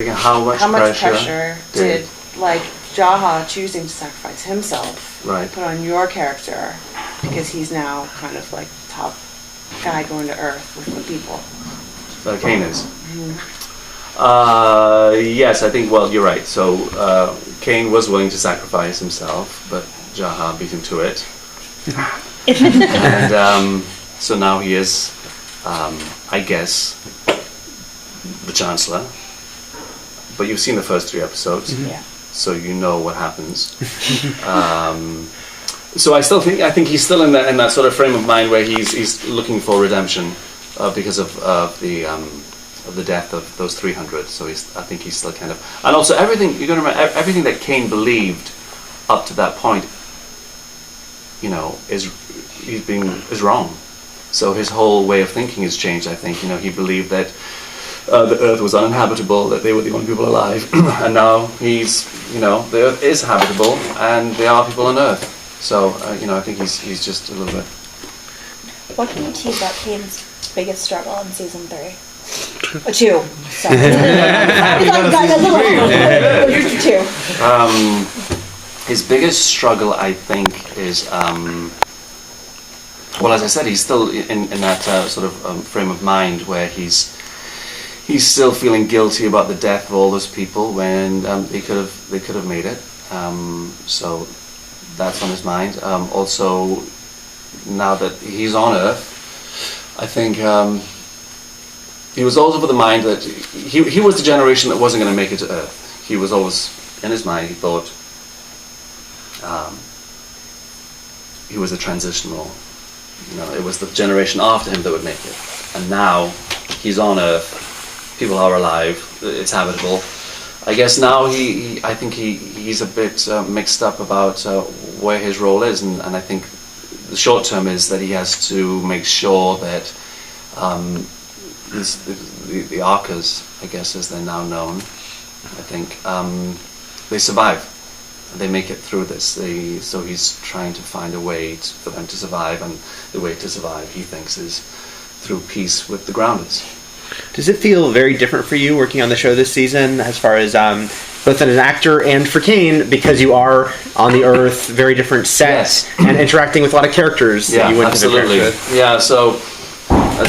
How much pressure did like Jaha choosing to sacrifice himself put on your character, because he's now kind of like top guy going to Earth with the people? Kane is. Yes, I think. Well, you're right. So Kane was willing to sacrifice himself, but Jaha beat him to it, and so now he is, I guess, the Chancellor. But you've seen the first 3 episodes, so you know what happens. So I think he's still in that sort of frame of mind where he's looking for redemption because of the death of those 300. So I think he's still kind of, and also everything you're going to remember, everything that Kane believed up to that point, is wrong. So his whole way of thinking has changed. I think he believed that the Earth was uninhabitable, that they were the only people alive, and now the Earth is habitable, and there are people on Earth. So I think he's just a little bit. What can you tease about Kane's biggest struggle in season 3? 2. Sorry. Two. His biggest struggle, I think, is well, as I said, he's still in that sort of frame of mind where he's still feeling guilty about the death of all those people when they could have made it. So that's on his mind. Also, now that he's on Earth, I think he was also of the mind that he was the generation that wasn't going to make it to Earth. He was always in his mind. He thought he was a transitional. It was the generation after him that would make it. And now he's on Earth. People are alive. It's habitable. I guess now I think he's a bit mixed up about where his role is, and I think the short term is that he has to make sure that the Arcas, I guess as they're now known, I think they survive. They make it through this. So he's trying to find a way for them to survive, and the way to survive, he thinks, is through peace with the Grounders. Does it feel very different for you working on the show this season, as far as both as an actor and for Kane, because you are on the Earth, very different sets, and interacting with a lot of characters that you wouldn't have interacted with? Yeah, so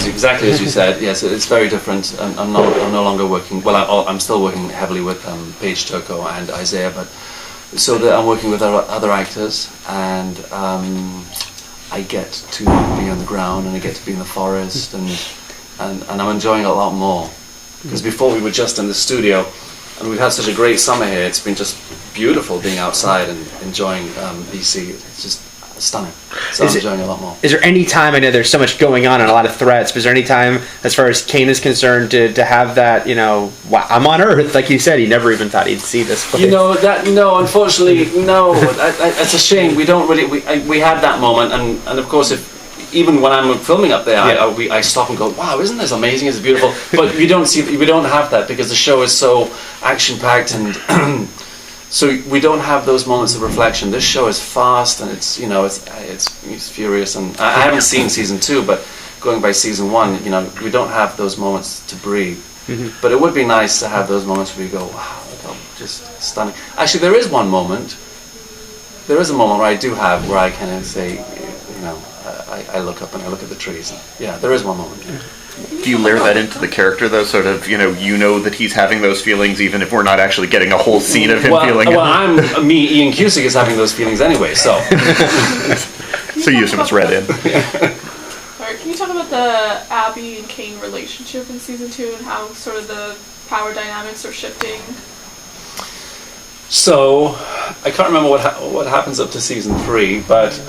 exactly as you said, yes, it's very different. I'm no longer working. Well, I'm still working heavily with Paige Turco and Isaiah, but so that I'm working with other actors, and I get to be on the ground, and I get to be in the forest, and I'm enjoying it a lot more. Because before we were just in the studio, and we've had such a great summer here. It's been just beautiful being outside and enjoying BC. It's just stunning. So I'm enjoying it a lot more. Is there any time, I know there's so much going on and a lot of threats, but is there any time, as far as Kane is concerned, to have that, wow, I'm on Earth, like you said, he never even thought he'd see this place? Unfortunately, no. It's a shame. We don't really, we had that moment, and of course, even when I'm filming up there, I stop and go, wow, isn't this amazing? It's beautiful. But we don't have that because the show is so action-packed, and so we don't have those moments of reflection. This show is fast, and it's furious. And I haven't seen season 2, but going by season 1, we don't have those moments to breathe. Mm-hmm. But it would be nice to have those moments where you go, wow, just stunning. Actually, there is one moment. There is a moment where I do have where I kind of say, I look up and I look at the trees. And, there is one moment. Do you layer that into the character, though? Sort of, that he's having those feelings, even if we're not actually getting a whole scene of him feeling. Well, Ian Cusick is having those feelings anyway, so. So you use him as read in. Alright, can you talk about the Abby and Kane relationship in season 2 and how sort of the power dynamics are shifting? So, I can't remember what happens up to season 3, but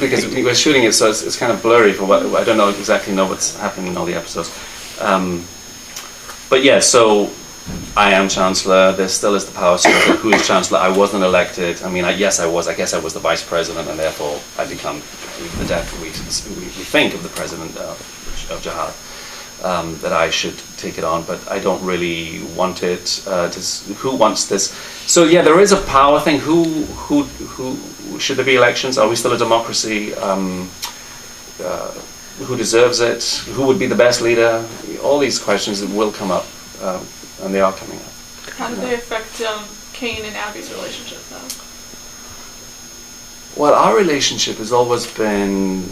because we were shooting it, so it's kind of blurry for what I don't exactly know what's happening in all the episodes. But yeah, so I am Chancellor. There still is the power struggle. Who is Chancellor? I wasn't elected. I mean, yes, I was. I guess I was the Vice President, and therefore I become the death we think of the President of Jihad. That I should take it on, but I don't really want it. Who wants this? So yeah, there is a power thing. Who should there be elections? Are we still a democracy? Who deserves it? Who would be the best leader? All these questions that will come up and they are coming up. How do they affect Kane and Abby's relationship, though? Well, our relationship has always been,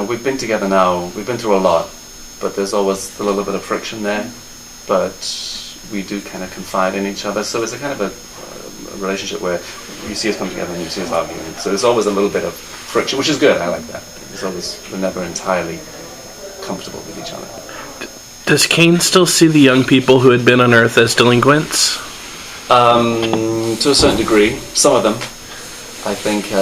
we've been together now, we've been through a lot, but there's always still a little bit of friction there, but we do kind of confide in each other, so it's a kind of a relationship where you see us come together and you see us arguing, so there's always a little bit of friction, which is good. I like that. We're never entirely comfortable with each other. Does Kane still see the young people who had been on Earth as delinquents? To a certain degree, some of them. I think.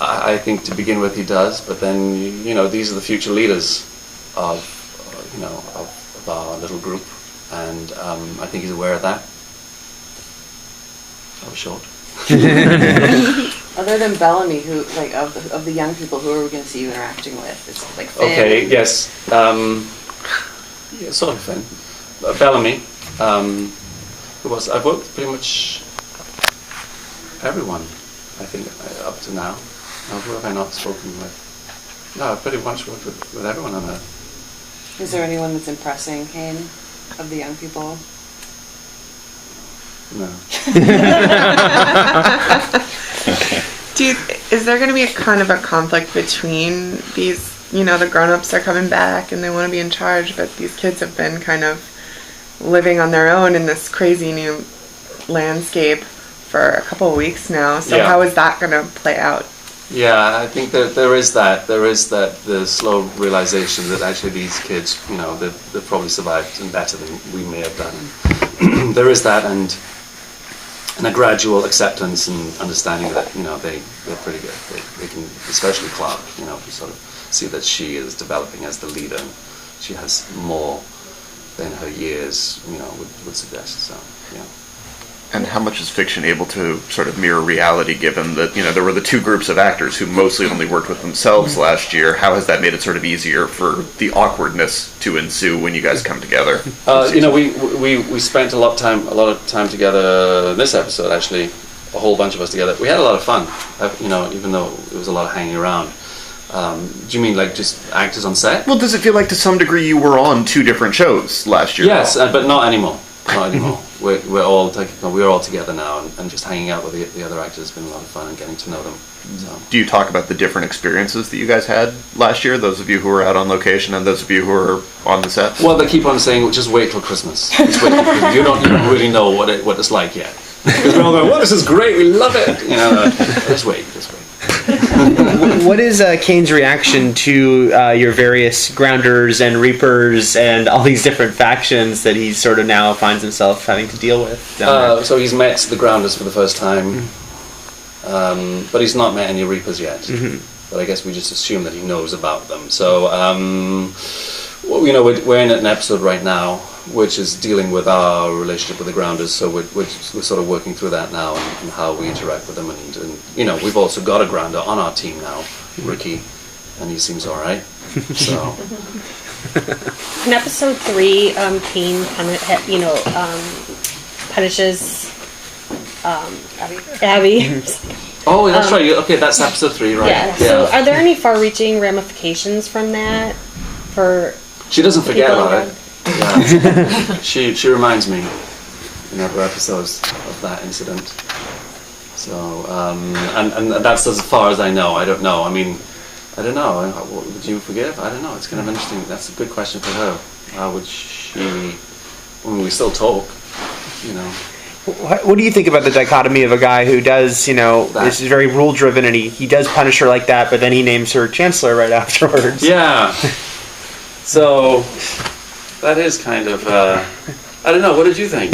I think to begin with he does, but then these are the future leaders of our little group, and I think he's aware of that. I was short. Other than Bellamy, who of the young people, who are we going to see you interacting with? It's like Finn. Okay, yes, sort of Finn. Bellamy. Who was? I've worked with pretty much everyone. I think up to now. Who have I not spoken with? No, I've pretty much worked with everyone on Earth. Is there anyone that's impressing Kane of the young people? No. Is there going to be a kind of a conflict between these, the grown-ups are coming back and they want to be in charge, but these kids have been kind of living on their own in this crazy new landscape for a couple of weeks now, so how is that going to play out? Yeah, I think that there is that the slow realization that actually these kids, they've probably survived and better than we may have done. There is that, and a gradual acceptance and understanding that they're pretty good. They can, especially Clark. We sort of see that she is developing as the leader. She has more than her years, would suggest. So, yeah. And how much is fiction able to sort of mirror reality, given that, there were the two groups of actors who mostly only worked with themselves last year? How has that made it sort of easier for the awkwardness to ensue when you guys come together? We spent a lot of time together in this episode, actually, a whole bunch of us together. We had a lot of fun, even though it was a lot of hanging around. Do you mean like just actors on set? Well, does it feel like to some degree you were on two different shows last year? Yes, but not anymore. Not anymore. We're all together now, and just hanging out with the other actors has been a lot of fun, and getting to know them. So. Do you talk about the different experiences that you guys had last year? Those of you who were out on location, and those of you who were on the sets. Well, they keep on saying, just wait till Christmas. Just wait till Christmas. You don't really know what it's like yet. Because we're all going, well, this is great, we love it. Just wait. What is Kane's reaction to your various Grounders and Reapers and all these different factions that he sort of now finds himself having to deal with? So he's met the Grounders for the first time, but he's not met any Reapers yet. Mm-hmm. But I guess we just assume that he knows about them. So, we're in an episode right now which is dealing with our relationship with the Grounders, so we're sort of working through that now, and how we interact with them, and we've also got a Grounder on our team now, Ricky, and he seems alright, so. In episode 3, Kane punishes Abby. Oh, that's right, okay, that's episode 3, right. Yeah, so are there any far-reaching ramifications from that for She doesn't forget about it. Yeah. she reminds me in other episodes of that incident. So, and that's as far as I know. I don't know. I mean, I don't know. Would you forgive? I don't know. It's kind of interesting. That's a good question for her. How would she? I mean, we still talk. What do you think about the dichotomy of a guy who does, this is very rule driven, and he does punish her like that, but then he names her Chancellor right afterwards? Yeah. So. That is kind of, I don't know, what did you think?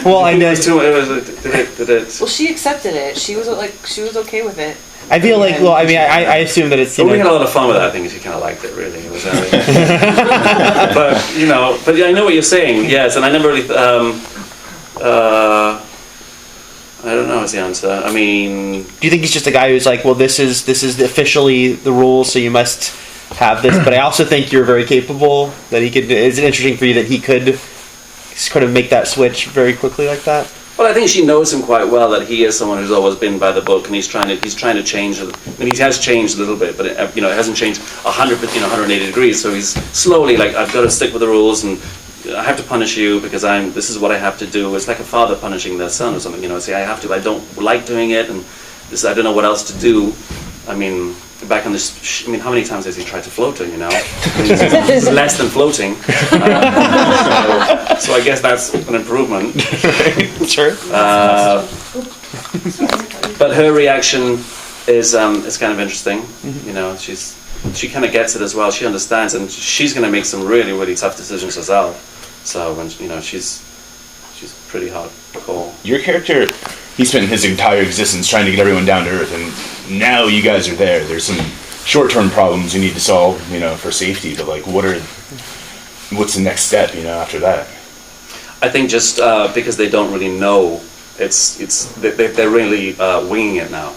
Well, I know. Did it? Well, she accepted it. She was okay with it. I feel like, well, I mean, I assume that it's, we had a lot of fun with that. I think she kind of liked it, really. It was, but I know what you're saying, yes, and I never really, I don't know is the answer. I mean... Do you think he's just a guy who's like, well, this is officially the rule, so you must have this, but I also think you're very capable, that he could... Is it interesting for you that he could sort of make that switch very quickly like that? Well, I think she knows him quite well. That he is someone who's always been by the book, and he's trying to change. I mean, he has changed a little bit, but it hasn't changed 180 degrees. So he's slowly like, I've got to stick with the rules, and I have to punish you because this is what I have to do. It's like a father punishing their son or something. Say I have to. I don't like doing it, and I don't know what else to do. I mean, back on this. I mean, how many times has he tried to float her? It's less than floating. So I guess that's an improvement. Sure. But her reaction is kind of interesting. Mm-hmm. She kind of gets it as well. She understands, and she's going to make some really, really tough decisions herself. So when she's pretty hardcore. Your character, he spent his entire existence trying to get everyone down to earth, and now you guys are there. There's some short-term problems you need to solve, for safety. But like, what's the next step, after that? I think just because they don't really know, they're really winging it now.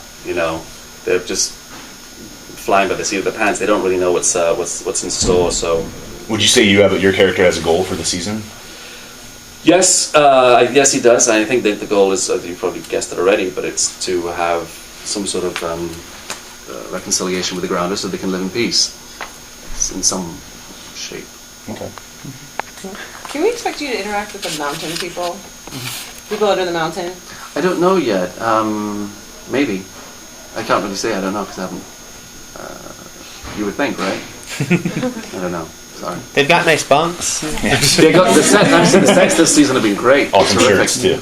They're just flying by the seat of their pants. They don't really know what's in store. So, would you say your character has a goal for the season? Yes, yes, he does. I think that the goal is, you probably guessed it already, but it's to have some sort of reconciliation with the Grounders so they can live in peace in some shape. Okay. Can we expect you to interact with the mountain people? People under the mountain? I don't know yet. Maybe. I can't really say. I don't know because I haven't. You would think, right? I don't know. Sorry. They've got nice bunks. They got the sets this season have been great. Awesome shirts too.